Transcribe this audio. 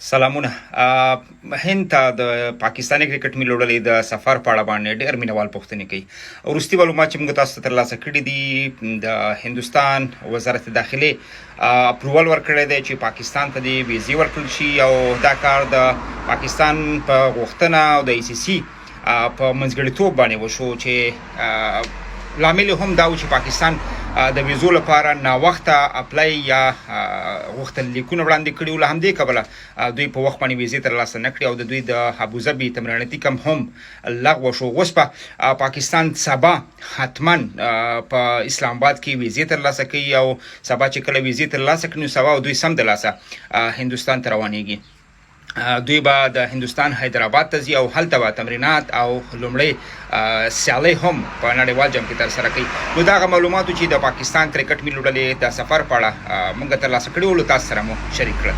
سلامونه. هند ته د پاکستاني کرکټ ملي لوبډلې د سفر په اړه باندې ډېر مینوال پوښتنې کوي. وروستي معلومات چې موږ تاسو ته ترلاسه کړي دي، د هندوستان وزارت داخلي اپروول ورکړی دی چې پاکستان ته د ویزې ورکړل شي، او دا کار د پاکستان په غوښتنه او د ICC په منځګړیتوب باندې وشو، چې لامل هم دا و چې پاکستان د ویزو لپاره ناوخته اپلای یا غوښتنلیکونه وړاندې کړي ول. همدې کبله دوی په وخت باندې ویزې ترلاسه نه کړي او د دوی د ابوظبي تمریناتي کمپ هم لغوه شو. اوس په پاکستان سبا حتما په اسلام آباد کې ویزې ترلاسه کوي، او سبا چې کله ویزې ترلاسه کړي نو سبا دوی سمدلاسه هندوستان ته روانېږي. دوی به د هندوستان حیدرآباد ته ځي او هلته به تمرینات او لومړی سیالۍ هم په نړیوال جام کې ترسره کوي. نو دغه معلوماتو چې د پاکستان کرکټ ملي لوبډلې د سفر په اړه موږ ترلاسه کړي ول، تاسو سره مو شریک کړل.